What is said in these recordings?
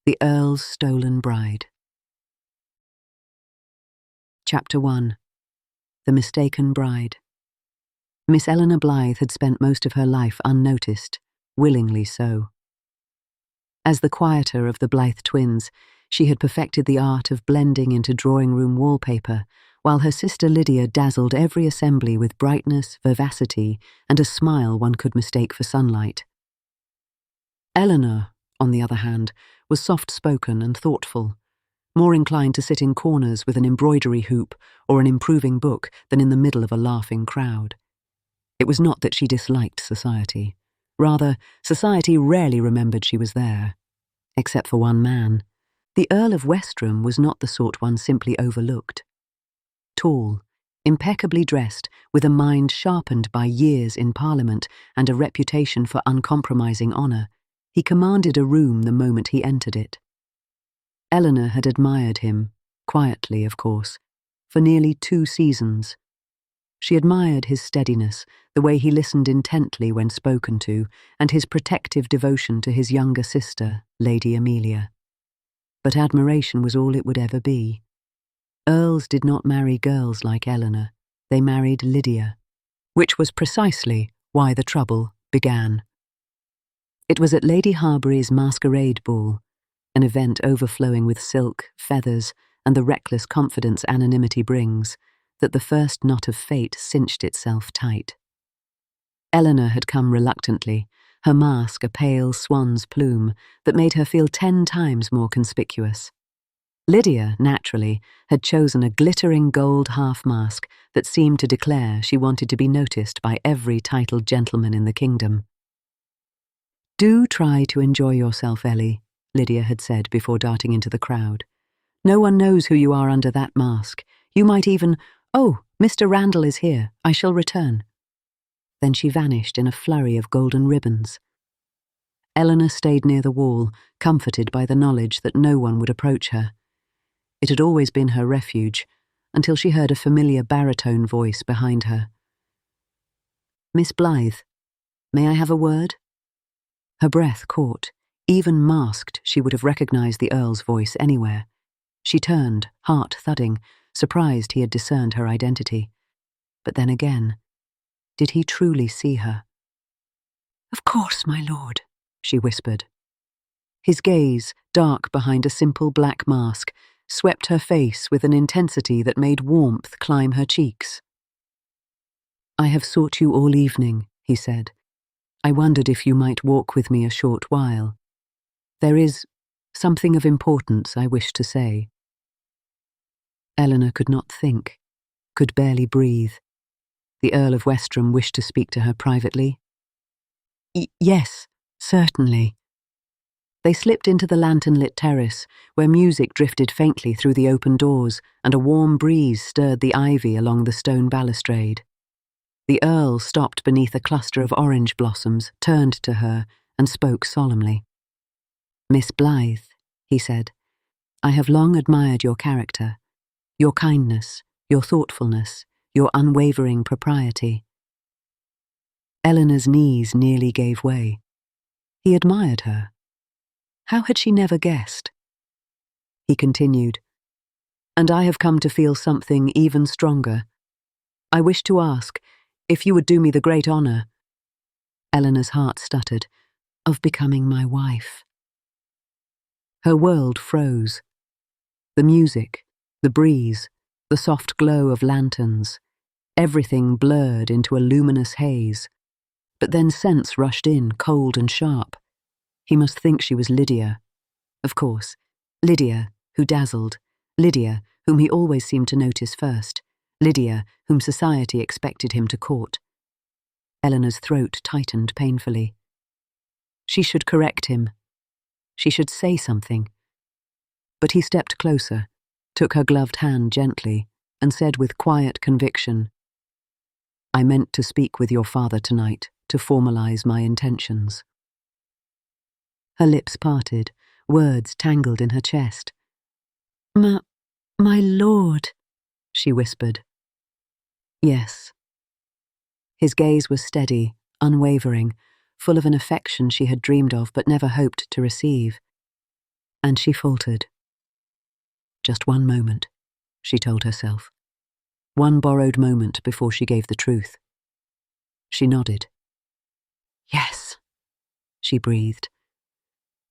The Earl's Stolen Bride. Chapter 1. The Mistaken Bride. Miss Eleanor Blythe had spent most of her life unnoticed, willingly so. As the quieter of the Blythe twins, she had perfected the art of blending into drawing-room wallpaper, while her sister Lydia dazzled every assembly with brightness, vivacity, and a smile one could mistake for sunlight. Eleanor, on the other hand, was soft-spoken and thoughtful, more inclined to sit in corners with an embroidery hoop or an improving book than in the middle of a laughing crowd. It was not that she disliked society. Rather, society rarely remembered she was there. Except for one man. The Earl of Westram was not the sort one simply overlooked. Tall, impeccably dressed, with a mind sharpened by years in Parliament and a reputation for uncompromising honour, he commanded a room the moment he entered it. Eleanor had admired him, quietly of course, for nearly 2 seasons. She admired his steadiness, the way he listened intently when spoken to, and his protective devotion to his younger sister, Lady Amelia. But admiration was all it would ever be. Earls did not marry girls like Eleanor, they married Lydia, which was precisely why the trouble began. It was at Lady Harbury's masquerade ball, an event overflowing with silk, feathers, and the reckless confidence anonymity brings, that the first knot of fate cinched itself tight. Eleanor had come reluctantly, her mask a pale swan's plume that made her feel 10 times more conspicuous. Lydia, naturally, had chosen a glittering gold half-mask that seemed to declare she wanted to be noticed by every titled gentleman in the kingdom. "Do try to enjoy yourself, Ellie," Lydia had said before darting into the crowd. "No one knows who you are under that mask. You might even, 'Oh, Mr. Randall is here. I shall return.'" Then she vanished in a flurry of golden ribbons. Eleanor stayed near the wall, comforted by the knowledge that no one would approach her. It had always been her refuge, until she heard a familiar baritone voice behind her. "Miss Blythe, may I have a word?" Her breath caught. Even masked, she would have recognized the Earl's voice anywhere. She turned, heart thudding, surprised he had discerned her identity. But then again, did he truly see her? "Of course, my lord," she whispered. His gaze, dark behind a simple black mask, swept her face with an intensity that made warmth climb her cheeks. "I have sought you all evening," he said. "I wondered if you might walk with me a short while. There is something of importance I wish to say." Eleanor could not think, could barely breathe. The Earl of Westram wished to speak to her privately. Yes, certainly." They slipped into the lantern-lit terrace, where music drifted faintly through the open doors and a warm breeze stirred the ivy along the stone balustrade. The Earl stopped beneath a cluster of orange blossoms, turned to her, and spoke solemnly. "Miss Blythe," he said, "I have long admired your character, your kindness, your thoughtfulness, your unwavering propriety." Eleanor's knees nearly gave way. He admired her. How had she never guessed? He continued, "And I have come to feel something even stronger. I wish to ask, if you would do me the great honour," Eleanor's heart stuttered, "of becoming my wife." Her world froze. The music, the breeze, the soft glow of lanterns, everything blurred into a luminous haze. But then sense rushed in, cold and sharp. He must think she was Lydia. Of course, Lydia, who dazzled, Lydia, whom he always seemed to notice first, Lydia, whom society expected him to court. Eleanor's throat tightened painfully. She should correct him. She should say something. But he stepped closer, took her gloved hand gently, and said with quiet conviction, "I meant to speak with your father tonight to formalize my intentions." Her lips parted, words tangled in her chest. My lord," she whispered. "Yes." His gaze was steady, unwavering, full of an affection she had dreamed of but never hoped to receive. And she faltered. Just one moment, she told herself. One borrowed moment before she gave the truth. She nodded. Yes, she breathed.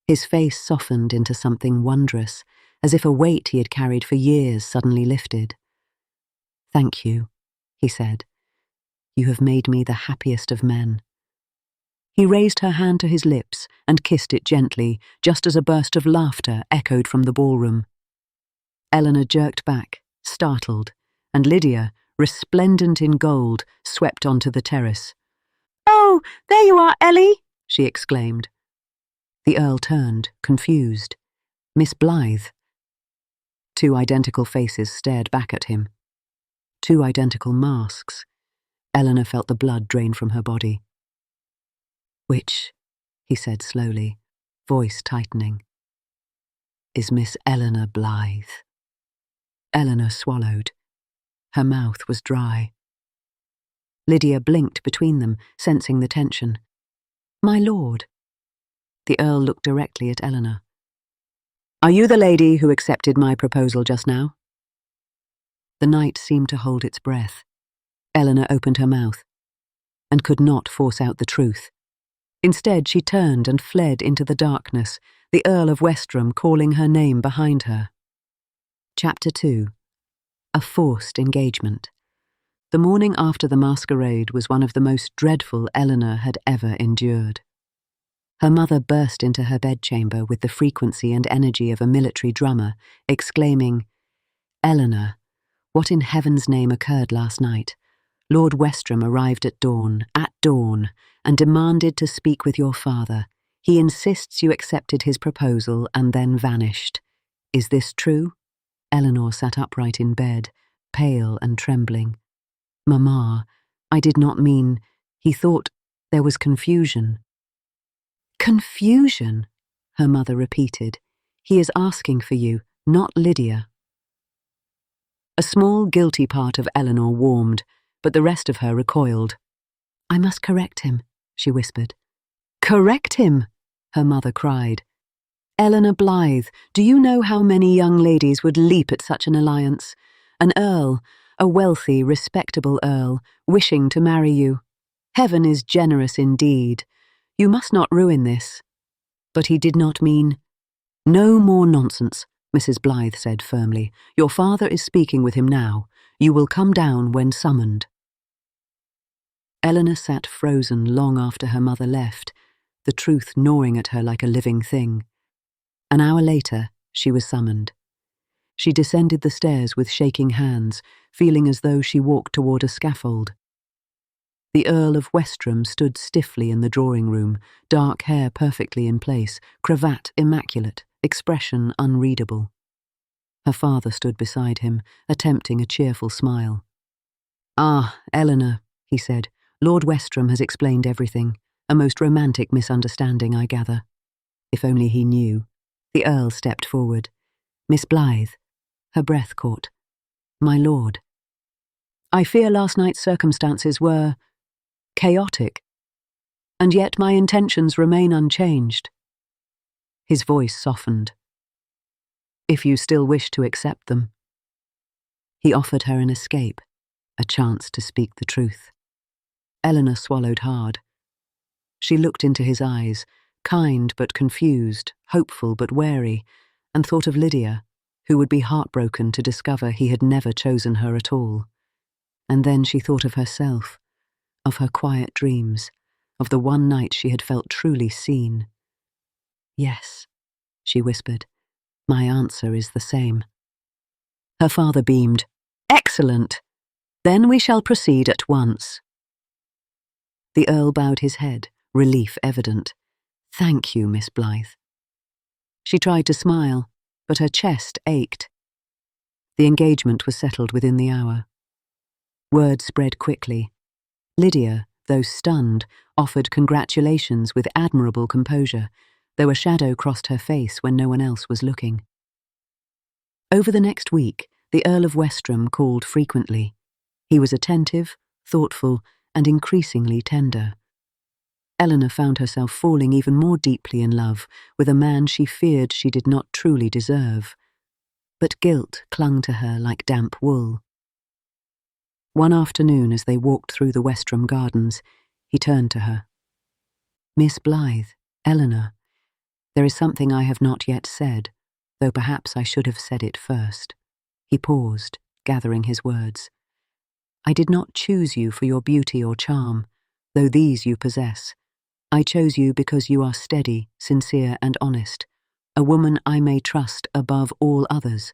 His face softened into something wondrous, as if a weight he had carried for years suddenly lifted. Thank you, he said. You have made me the happiest of men. He raised her hand to his lips and kissed it gently, just as a burst of laughter echoed from the ballroom. Eleanor jerked back, startled, and Lydia, resplendent in gold, swept onto the terrace. "Oh, there you are, Ellie!" she exclaimed. The Earl turned, confused. Miss Blythe. Two identical faces stared back at him. Two identical masks. Eleanor felt the blood drain from her body. "Which," he said slowly, voice tightening, "is Miss Eleanor Blythe?" Eleanor swallowed. Her mouth was dry. Lydia blinked between them, sensing the tension. "My lord." The Earl looked directly at Eleanor. "Are you the lady who accepted my proposal just now?" The night seemed to hold its breath. Eleanor opened her mouth and could not force out the truth. Instead, she turned and fled into the darkness, the Earl of Westram calling her name behind her. Chapter 2. A forced engagement. The morning after the masquerade was one of the most dreadful Eleanor had ever endured. Her mother burst into her bedchamber with the frequency and energy of a military drummer, exclaiming, "Eleanor, what in heaven's name occurred last night? Lord Westram arrived at dawn, and demanded to speak with your father. He insists you accepted his proposal and then vanished. Is this true?" Eleanor sat upright in bed, pale and trembling. "Mamma, I did not mean—" He thought there was confusion. "Confusion," her mother repeated. "He is asking for you, not Lydia." A small, guilty part of Eleanor warmed, but the rest of her recoiled. "I must correct him," she whispered. "Correct him?" her mother cried. "Eleanor Blythe, do you know how many young ladies would leap at such an alliance? An earl, a wealthy, respectable earl, wishing to marry you. Heaven is generous indeed. You must not ruin this." But he did not mean— "No more nonsense," Mrs. Blythe said firmly. "Your father is speaking with him now. You will come down when summoned." Eleanor sat frozen long after her mother left, the truth gnawing at her like a living thing. An hour later, she was summoned. She descended the stairs with shaking hands, feeling as though she walked toward a scaffold. The Earl of Westram stood stiffly in the drawing room, dark hair perfectly in place, cravat immaculate, expression unreadable. Her father stood beside him, attempting a cheerful smile. "Ah, Eleanor," he said, "Lord Westram has explained everything. A most romantic misunderstanding, I gather." If only he knew. The Earl stepped forward. "Miss Blythe." Her breath caught. "My lord. I fear last night's circumstances were chaotic, and yet my intentions remain unchanged." His voice softened. "If you still wish to accept them." He offered her an escape, a chance to speak the truth. Eleanor swallowed hard. She looked into his eyes, kind but confused, hopeful but wary, and thought of Lydia, who would be heartbroken to discover he had never chosen her at all. And then she thought of herself, of her quiet dreams, of the one night she had felt truly seen. "Yes," she whispered, "my answer is the same." Her father beamed. "Excellent! Then we shall proceed at once." The Earl bowed his head, relief evident. "Thank you, Miss Blythe." She tried to smile, but her chest ached. The engagement was settled within the hour. Word spread quickly. Lydia, though stunned, offered congratulations with admirable composure, though a shadow crossed her face when no one else was looking. Over the next week, the Earl of Westram called frequently. He was attentive, thoughtful, and increasingly tender. Eleanor found herself falling even more deeply in love with a man she feared she did not truly deserve. But guilt clung to her like damp wool. One afternoon, as they walked through the Westram gardens, he turned to her. "Miss Blythe, Eleanor, there is something I have not yet said, though perhaps I should have said it first." He paused, gathering his words. "I did not choose you for your beauty or charm, though these you possess. I chose you because you are steady, sincere, and honest, a woman I may trust above all others."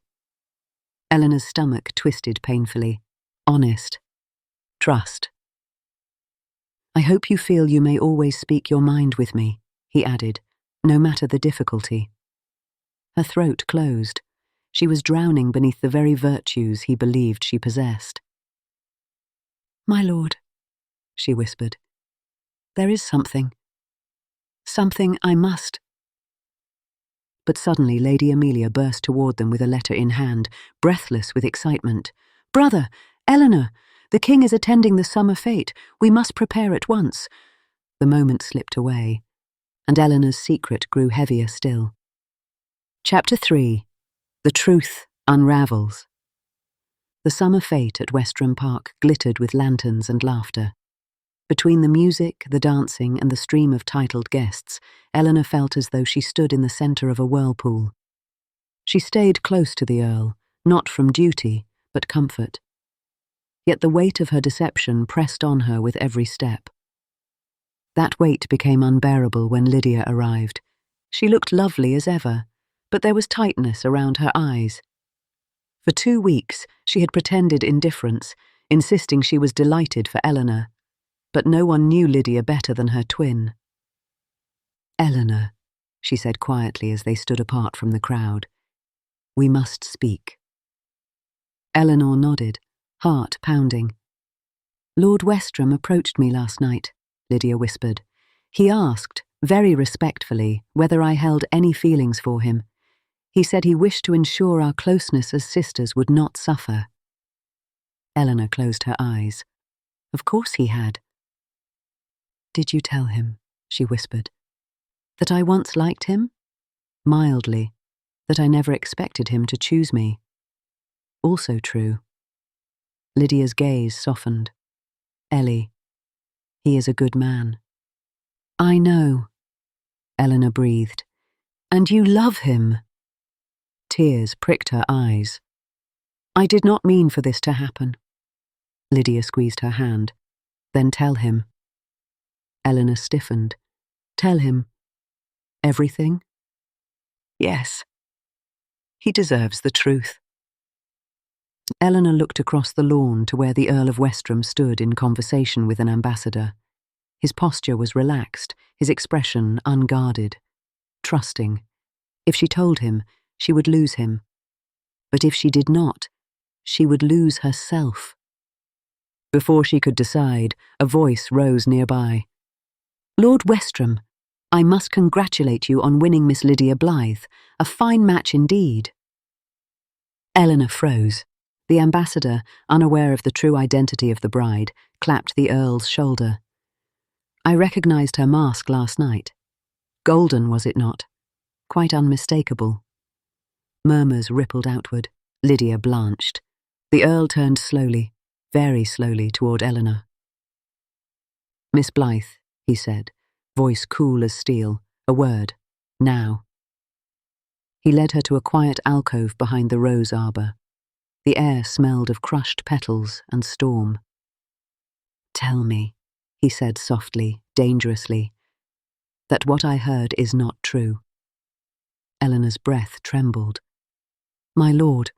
Eleanor's stomach twisted painfully. Honest. Trust. "I hope you feel you may always speak your mind with me," he added, "no matter the difficulty." Her throat closed. She was drowning beneath the very virtues he believed she possessed. "My lord," she whispered, "there is something I must—" But suddenly Lady Amelia burst toward them with a letter in hand, breathless with excitement. "Brother! Eleanor! The king is attending the summer fete. We must prepare at once." The moment slipped away, and Eleanor's secret grew heavier still. Chapter 3. The Truth Unravels. The summer fete at Westram Park glittered with lanterns and laughter. Between the music, the dancing, and the stream of titled guests, Eleanor felt as though she stood in the centre of a whirlpool. She stayed close to the Earl, not from duty, but comfort. Yet the weight of her deception pressed on her with every step. That weight became unbearable when Lydia arrived. She looked lovely as ever, but there was tightness around her eyes. For 2 weeks she had pretended indifference, insisting she was delighted for Eleanor, but no one knew Lydia better than her twin. "Eleanor," she said quietly as they stood apart from the crowd, "we must speak." Eleanor nodded, heart pounding. "Lord Westram approached me last night," Lydia whispered. "He asked, very respectfully, whether I held any feelings for him. He said he wished to ensure our closeness as sisters would not suffer." Eleanor closed her eyes. Of course he had. "Did you tell him," she whispered, "that I once liked him? Mildly, that I never expected him to choose me." Also true. Lydia's gaze softened. "Ellie, he is a good man." "I know," Eleanor breathed. "And you love him." Tears pricked her eyes. "I did not mean for this to happen." Lydia squeezed her hand. "Then tell him." Eleanor stiffened. "Tell him everything?" "Yes. He deserves the truth." Eleanor looked across the lawn to where the Earl of Westram stood in conversation with an ambassador. His posture was relaxed, his expression unguarded, trusting. If she told him, she would lose him. But if she did not, she would lose herself. Before she could decide, a voice rose nearby. "Lord Westram, I must congratulate you on winning Miss Lydia Blythe. A fine match indeed." Eleanor froze. The ambassador, unaware of the true identity of the bride, clapped the Earl's shoulder. "I recognized her mask last night. Golden, was it not? Quite unmistakable." Murmurs rippled outward. Lydia blanched. The Earl turned slowly, very slowly, toward Eleanor. "Miss Blythe," he said, voice cool as steel. "A word. Now." He led her to a quiet alcove behind the rose arbor. The air smelled of crushed petals and storm. "Tell me," he said softly, dangerously, "that what I heard is not true." Eleanor's breath trembled. "My lord."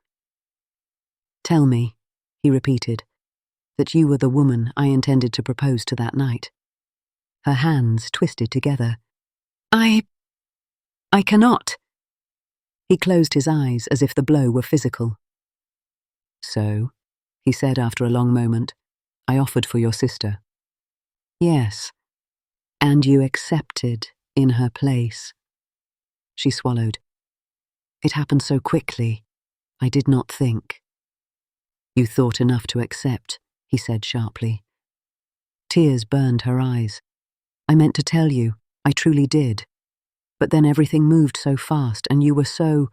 "Tell me," he repeated, "that you were the woman I intended to propose to that night." Her hands twisted together. I cannot." He closed his eyes as if the blow were physical. "So," he said after a long moment, "I offered for your sister." "Yes. And you accepted in her place." She swallowed. "It happened so quickly. I did not think." "You thought enough to accept," he said sharply. Tears burned her eyes. I meant to tell you, I truly did. But then everything moved so fast, and you were so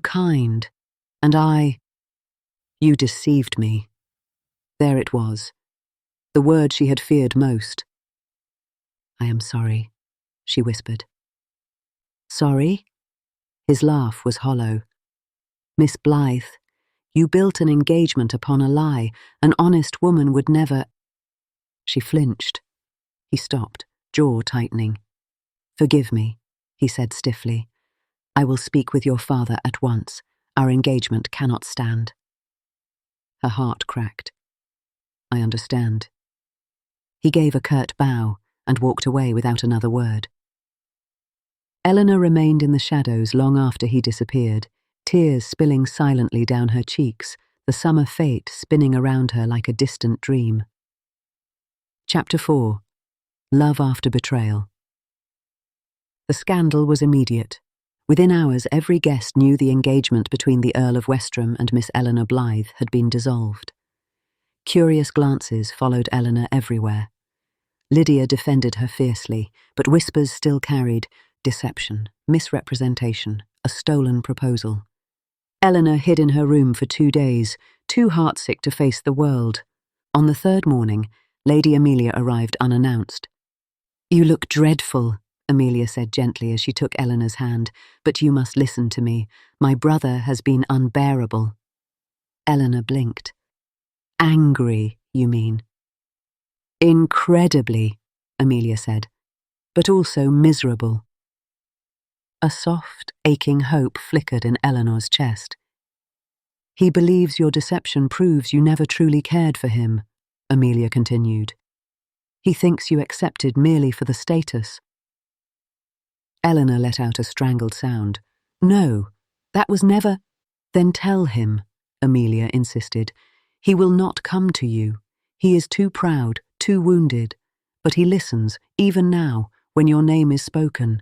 kind. And you deceived me. There it was, the word she had feared most. I am sorry, she whispered. Sorry? His laugh was hollow. Miss Blythe, you built an engagement upon a lie. An honest woman would never. She flinched. He stopped, jaw tightening. Forgive me, he said stiffly. I will speak with your father at once. Our engagement cannot stand. Her heart cracked. I understand. He gave a curt bow and walked away without another word. Eleanor remained in the shadows long after he disappeared, tears spilling silently down her cheeks, the summer fate spinning around her like a distant dream. Chapter 4. Love After Betrayal. The scandal was immediate. Within hours, every guest knew the engagement between the Earl of Westram and Miss Eleanor Blythe had been dissolved. Curious glances followed Eleanor everywhere. Lydia defended her fiercely, but whispers still carried deception, misrepresentation, a stolen proposal. Eleanor hid in her room for 2 days, too heartsick to face the world. On the third morning, Lady Amelia arrived unannounced. You look dreadful, Amelia said gently as she took Eleanor's hand, but you must listen to me. My brother has been unbearable. Eleanor blinked. Angry, you mean? Incredibly, Amelia said, but also miserable. A soft, aching hope flickered in Eleanor's chest. He believes your deception proves you never truly cared for him, Amelia continued. He thinks you accepted merely for the status. Eleanor let out a strangled sound. No, that was never. Then tell him, Amelia insisted. He will not come to you. He is too proud, too wounded. But he listens, even now, when your name is spoken.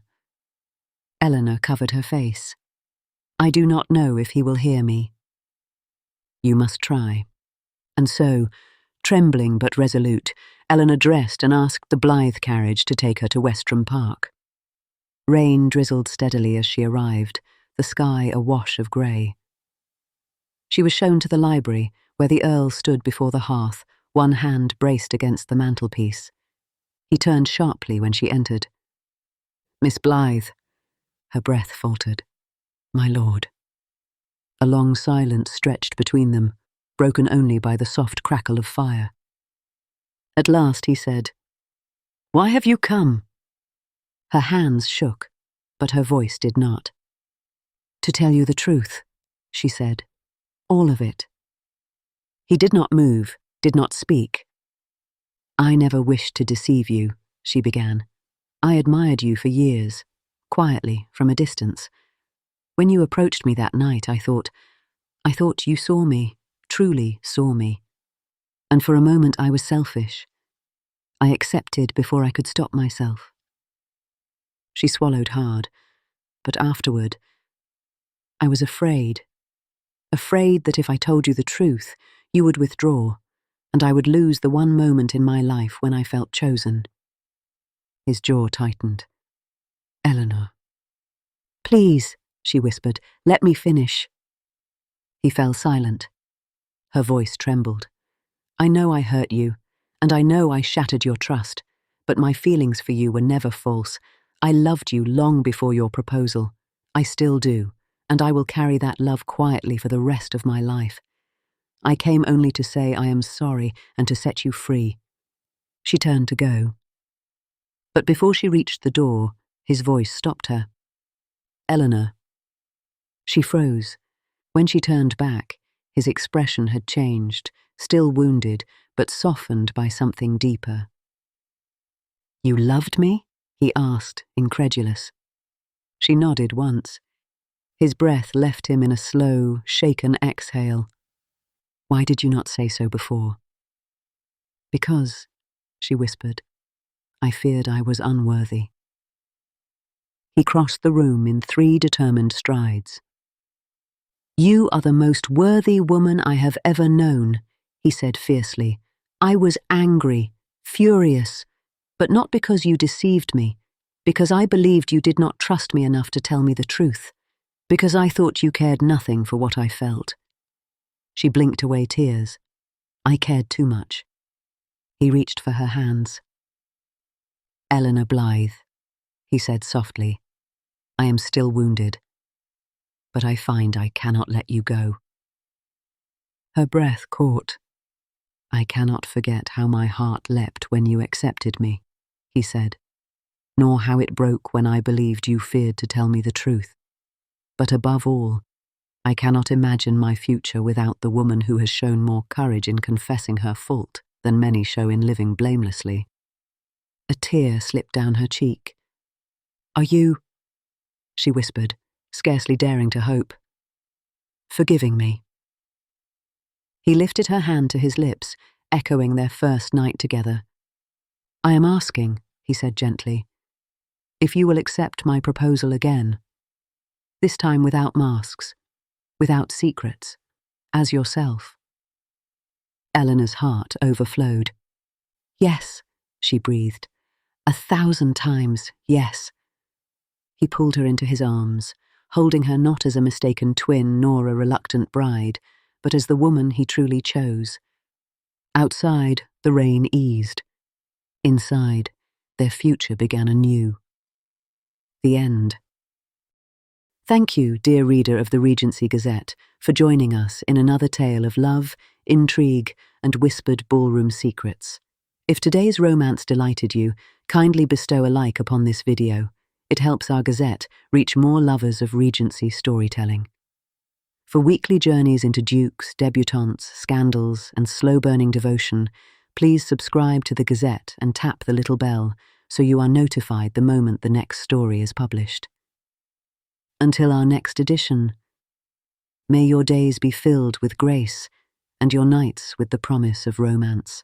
Eleanor covered her face. I do not know if he will hear me. You must try. And so, trembling but resolute, Eleanor dressed and asked the Blythe carriage to take her to Westram Park. Rain drizzled steadily as she arrived, the sky a wash of grey. She was shown to the library, where the Earl stood before the hearth, one hand braced against the mantelpiece. He turned sharply when she entered. Miss Blythe. Her breath faltered. My lord. A long silence stretched between them, broken only by the soft crackle of fire. At last he said, Why have you come? Her hands shook, but her voice did not. To tell you the truth, she said. All of it. He did not move, did not speak. I never wished to deceive you, she began. I admired you for years, quietly, from a distance. When you approached me that night, I thought you saw me, truly saw me. And for a moment I was selfish. I accepted before I could stop myself. She swallowed hard, but afterward, I was afraid that if I told you the truth, you would withdraw, and I would lose the one moment in my life when I felt chosen. His jaw tightened. Eleanor. Please, she whispered, let me finish. He fell silent. Her voice trembled. I know I hurt you, and I know I shattered your trust, but my feelings for you were never false. I loved you long before your proposal. I still do, and I will carry that love quietly for the rest of my life. I came only to say I am sorry and to set you free. She turned to go. But before she reached the door, his voice stopped her. Eleanor. She froze. When she turned back, his expression had changed, still wounded, but softened by something deeper. You loved me? He asked, incredulous. She nodded once. His breath left him in a slow, shaken exhale. Why did you not say so before? Because, she whispered, I feared I was unworthy. He crossed the room in 3 determined strides. You are the most worthy woman I have ever known, he said fiercely. I was angry, furious. But not because you deceived me, because I believed you did not trust me enough to tell me the truth, because I thought you cared nothing for what I felt. She blinked away tears. I cared too much. He reached for her hands. Eleanor Blythe, he said softly, I am still wounded, but I find I cannot let you go. Her breath caught. I cannot forget how my heart leapt when you accepted me, he said, nor how it broke when I believed you feared to tell me the truth. But above all, I cannot imagine my future without the woman who has shown more courage in confessing her fault than many show in living blamelessly. A tear slipped down her cheek. Are you, she whispered, scarcely daring to hope, forgiving me? He lifted her hand to his lips, echoing their first night together. I am asking, he said gently, if you will accept my proposal again, this time without masks, without secrets, as yourself. Eleanor's heart overflowed. Yes, she breathed. 1,000 times, yes. He pulled her into his arms, holding her not as a mistaken twin nor a reluctant bride, but as the woman he truly chose. Outside, the rain eased. Inside, their future began anew. The end. Thank you, dear reader of the Regency Gazette, for joining us in another tale of love, intrigue, and whispered ballroom secrets. If today's romance delighted you, kindly bestow a like upon this video. It helps our Gazette reach more lovers of Regency storytelling. For weekly journeys into dukes, debutantes, scandals, and slow-burning devotion, please subscribe to the Gazette and tap the little bell so you are notified the moment the next story is published. Until our next edition, may your days be filled with grace and your nights with the promise of romance.